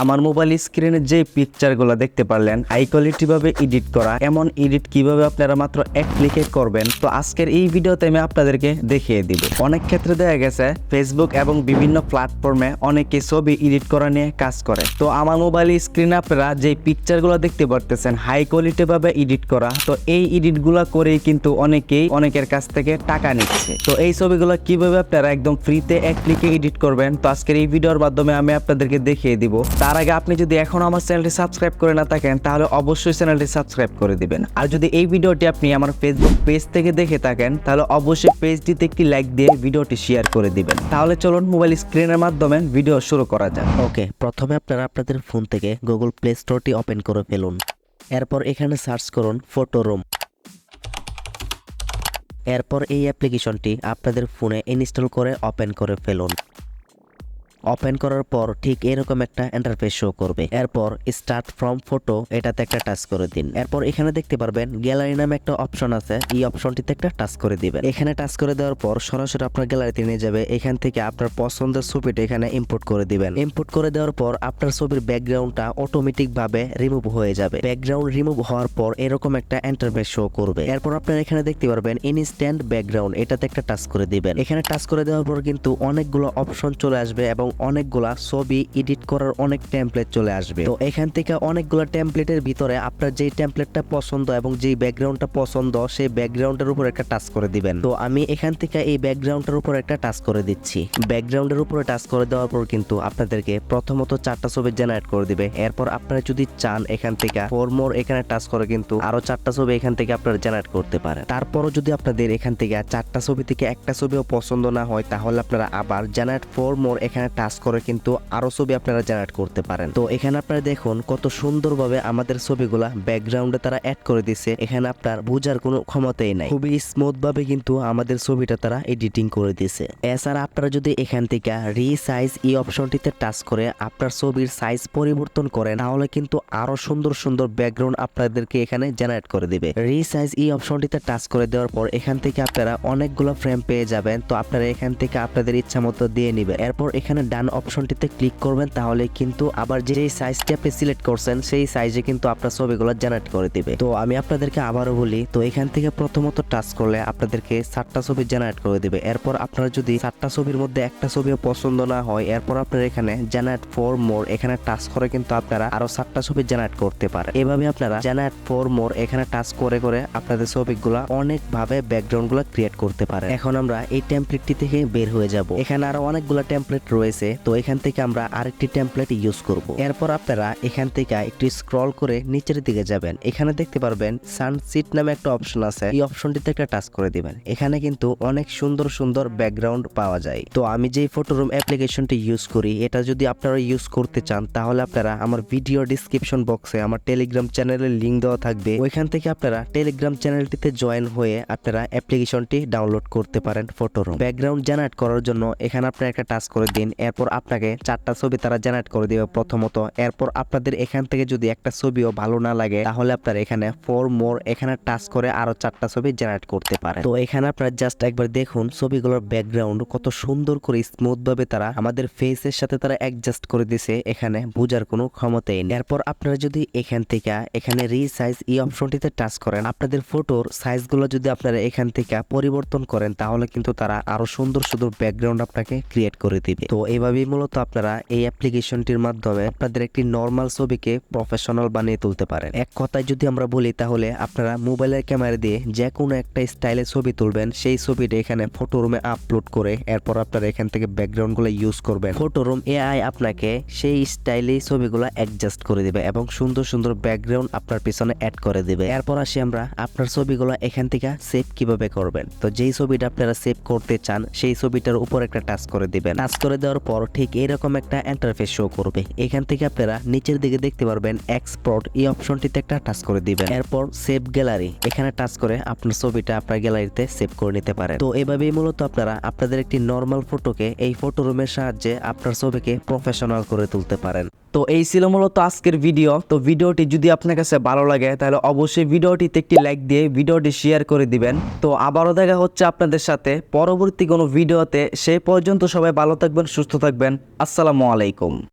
আমার মোবাইল স্ক্রিনে যে পিকচারগুলো দেখতে পারলেন হাই কোয়ালিটি ভাবে এডিট করা, এমন এডিট কিভাবে আপনারা মাত্র এক ক্লিকে করবেন, তো আজকের এই ভিডিওতে আমি আপনাদেরকে দেখিয়ে দিব। অনেক ক্ষেত্রে দেখা গেছে ফেসবুক এবং বিভিন্ন প্ল্যাটফর্মে অনেকে ছবি এডিট করা নিয়ে কাজ করে। তো আমার মোবাইল স্ক্রিনে আপনারা যে পিকচারগুলো দেখতে পারতেছেন হাই কোয়ালিটি ভাবে এডিট করা, তো এই এডিটগুলো করেই কিন্তু অনেকেই অনেকের কাছ থেকে টাকা নিচ্ছে। তো এই ছবিগুলো কিভাবে আপনারা একদম ফ্রিতে এক ক্লিকে এডিট করবেন, তো আজকের এই ভিডিওর মাধ্যমে আমি আপনাদেরকে দেখিয়ে দিব। তার আগে আপনি যদি এখনো আমার চ্যানেলটি সাবস্ক্রাইব করে না থাকেন তাহলে অবশ্যই চ্যানেলটি সাবস্ক্রাইব করে দিবেন। আর যদি এই ভিডিওটি আপনি আমার ফেসবুক পেজ থেকে দেখে থাকেন তাহলে অবশ্যই পেজটিতে একটি লাইক দিয়ে ভিডিওটি শেয়ার করে দিবেন। তাহলে চলুন মোবাইল স্ক্রিনের মাধ্যমে ভিডিও শুরু করা যাক। ওকে, প্রথমে আপনারা আপনাদের ফোন থেকে গুগল প্লে স্টোরটি ওপেন করে ফেলুন। এরপর এখানে সার্চ করুন ফটোরুম। এরপর এই অ্যাপ্লিকেশনটি আপনাদের ফোনে ইনস্টল করে ওপেন করে ফেলুন। ওপেন করার পর ঠিক এরকম একটা ইন্টারফেস শো করবে। এরপর স্টার্ট ফ্রম ফটো এটাতে একটা টাচ করে দিন। এরপর এখানে দেখতে পারবেন গ্যালারি নামে একটা অপশন আছে, এই অপশনটিতে একটা টাচ করে দিবেন। এখানে টাচ করে দেওয়ার পর সরাসরি আপনার গ্যালারিতে নিয়ে যাবে। এখান থেকে আপনার পছন্দের ছবিটা এখানে ইম্পোর্ট করে দিবেন। ইম্পোর্ট করে দেওয়ার পর আপনার ছবির ব্যাকগ্রাউন্ডটা অটোমেটিক ভাবে রিমুভ হয়ে যাবে। ব্যাকগ্রাউন্ড রিমুভ হওয়ার পর এরকম একটা ইন্টারফেস শো করবে। এরপর আপনারা এখানে দেখতে পারবেন ইনস্ট্যান্ট ব্যাকগ্রাউন্ড এটাতে একটা টাচ করে দিবেন। এখানে টাচ করে দেওয়ার পর কিন্তু অনেকগুলো অপশন চলে আসবে এবং অনেকগুলা ছবি এডিট করার অনেক টেমপ্লেট চলে আসবে। তো এখান থেকে অনেকগুলো টেমপ্লেটের ভিতরে আপনার যেই টেমপ্লেটটা পছন্দ এবং যেই ব্যাকগ্রাউন্ডটা পছন্দ সেই ব্যাকগ্রাউন্ডের উপর একটা টাচ করে দিবেন। তো আমি এখান থেকে এই ব্যাকগ্রাউন্ডের উপর একটা টাচ করে দিচ্ছি। ব্যাকগ্রাউন্ডের উপরে টাচ করে দেওয়ার পর কিন্তু আপনাদেরকে প্রথমত 4টা ছবি জেনারেট করে দিবে। এরপর আপনারা যদি চান এখান থেকে ফর মোর এখানে টাচ করে কিন্তু আরো 4টা ছবি এখান থেকে আপনারা জেনারেট করতে পারেন। তারপরও যদি আপনাদের এখান থেকে 4টা ছবি থেকে একটা ছবিও পছন্দ না হয় তাহলে আপনারা আবার জেনারেট ফর মোর এখানে টাচ করে কিন্তু আরো ছবি আপনারা জেনারেট করতে পারেন। তো এখানে আপনারা দেখুন কত সুন্দরভাবে আমাদের ছবিগুলা ব্যাকগ্রাউন্ডে তারা অ্যাড করে দিছে। এখানে আপনার বোঝার কোনো ক্ষমতাই নাই, খুবই স্মুথ ভাবে কিন্তু আমাদের ছবিটা তারা এডিটিং করে দিছে। এছাড়া আপনারা যদি এখান থেকে রিসাইজ এই অপশনটিতে টাচ করে আপনার ছবির সাইজ পরিবর্তন করেন তাহলে কিন্তু আরো সুন্দর সুন্দর ব্যাকগ্রাউন্ড আপনাদেরকে এখানে জেনারেট করে দিবে। রিসাইজ এই অপশনটিতে টাচ করে দেওয়ার পর এখান থেকে আপনারা অনেকগুলো ফ্রেম পেয়ে যাবেন। তো আপনারা এখান থেকে আপনাদের ইচ্ছা মতো দিয়ে নিবেন। এরপর এখানে ডান অপশনটিতে ক্লিক করবেন তাহলে কিন্তু আবার যে সাইজটি আপনি সিলেক্ট করছেন সেই সাইজে কিন্তু আপনার ছবিগুলো জেনারেট করে দিবে। তো আমি আপনাদেরকে আবারও বলি, তো এখান থেকে প্রথমত টাচ করলে আপনাদেরকে 4টা ছবি জেনারেট করে দিবে। এরপর আপনারা যদি 4টা ছবির মধ্যে একটা ছবিও পছন্দ না হয় এরপর আপনারা এখানে জেনারেট ফর মোর এখানে টাচ করে কিন্তু আপনারা আরো 4টা ছবি জেনারেট করতে পারেন। এভাবে আপনারা জেনারেট ফর মোর এখানে টাচ করে করে আপনাদের ছবিগুলো অনেক ভাবে ব্যাকগ্রাউন্ড গুলো ক্রিয়েট করতে পারেন। এখন আমরা এই টেমপ্লেটটি থেকে বের হয়ে যাব। এখানে আরো অনেকগুলো টেমপ্লেট রয়েছে, তো এখান থেকে আমরা আরেকটি টেমপ্লেট ইউজ করব। এরপর আপনারা এখান থেকে একটু স্ক্রল করে নিচের দিকে যাবেন। এখানে দেখতে পারবেন সানসিট নামে একটা অপশন আছে, এই অপশনটিতে একটা টাচ করে দিবেন। এখানে কিন্তু অনেক সুন্দর সুন্দর ব্যাকগ্রাউন্ড পাওয়া যায়। তো আমি যেই ফটোরুম অ্যাপ্লিকেশনটি ইউজ করি এটা যদি আপনারা ইউজ করতে চান তাহলে আপনারা আমার ভিডিও ডিসক্রিপশন বক্সে আমার টেলিগ্রাম চ্যানেলের লিংক দেওয়া থাকবে, ওইখান থেকে আপনারা টেলিগ্রাম চ্যানেলটিতে জয়েন হয়ে আপনারা অ্যাপ্লিকেশনটি ডাউনলোড করতে পারেন। ফটোরুম ব্যাকগ্রাউন্ড জেনারেট করার জন্য এখানে আপনারা একটা টাচ করে দিন। এরপর আপনাকে 4টা ছবি তারা জেনারেট করে দিবে প্রথমত। এরপর আপনাদের এখান থেকে যদি একটা ছবিও ভালো না লাগে তাহলে আপনারা এখানে ফর মোর এখানে টাচ করে আরো 4টা ছবি জেনারেট করতে পারেন। তো এখানে আপনারা জাস্ট একবার দেখুন ছবিগুলোর ব্যাকগ্রাউন্ড কত সুন্দর করে স্মুথ ভাবে তারা আমাদের ফেসের সাথে তারা অ্যাডজাস্ট করে দিছে, এখানে বোঝার কোনো ক্ষমতাই নেই। এরপর আপনারা যদি এখান থেকে এখানে রিসাইজ এই অপশনটিতে টাচ করেন আপনাদের ফটোর সাইজগুলো যদি আপনারা এখান থেকে পরিবর্তন করেন তাহলে কিন্তু তারা আরো সুন্দর সুন্দর ব্যাকগ্রাউন্ড আপনাকে ক্রিয়েট করে দিবে। তো এইভাবেই মূলত আপনারা এই অ্যাপ্লিকেশনটির মাধ্যমে আপনাদের একটি নরমাল ছবিকে প্রফেশনাল বানিয়ে তুলতে পারেন। এক কথায় যদি আমরা বলি তাহলে আপনারা মোবাইলের ক্যামেরা দিয়ে যে কোনো একটা স্টাইলে ছবি তুলবেন, সেই ছবিটা এখানে ফটোরুমে আপলোড করে এরপর আপনারা এখান থেকে ব্যাকগ্রাউন্ডগুলো ইউজ করবেন। ফটোরুম এআই আপনাকে সেই স্টাইলে ছবিগুলো অ্যাডজাস্ট করে দিবে এবং সুন্দর সুন্দর ব্যাকগ্রাউন্ড আপনার পিছনে অ্যাড করে দিবে। এরপর আসি আমরা আপনার ছবিগুলো এখান থেকে সেভ কিভাবে করবেন। তো যেই ছবিটা আপনারা সেভ করতে চান সেই ছবিটার উপর একটা টাচ করে দিবেন। টাচ করে দেওয়ার পর ঠিক এরকম একটা ইন্টারফেস শো করবে। এখান থেকে আপনারা নিচের দিকে দেখতে পারবেন এক্সপোর্ট এই অপশনটিতে একটা টাচ করে দিবেন। এরপর সেভ গ্যালারি এখানে টাচ করে আপনার ছবিটা আপনার গ্যালারিতে সেভ করে নিতে পারেন। তো এভাবেই মূলত আপনারা আপনাদের একটি নরমাল ফটোকে এই ফটোরুমের সাহায্যে আপনার ছবিকে প্রফেশনাল করে তুলতে পারেন। তো এই ছিল মূলত আজকের ভিডিও। তো ভিডিওটি যদি আপনার কাছে ভালো লাগে তাহলে অবশ্যই ভিডিওটিতে একটি লাইক দিয়ে ভিডিওটি শেয়ার করে দিবেন। তো আবারও দেখা হচ্ছে আপনাদের সাথে পরবর্তী কোনো ভিডিওতে। সেই পর্যন্ত সবাই ভালো থাকবেন, সুস্থ থাকবেন। আসসালামু আলাইকুম।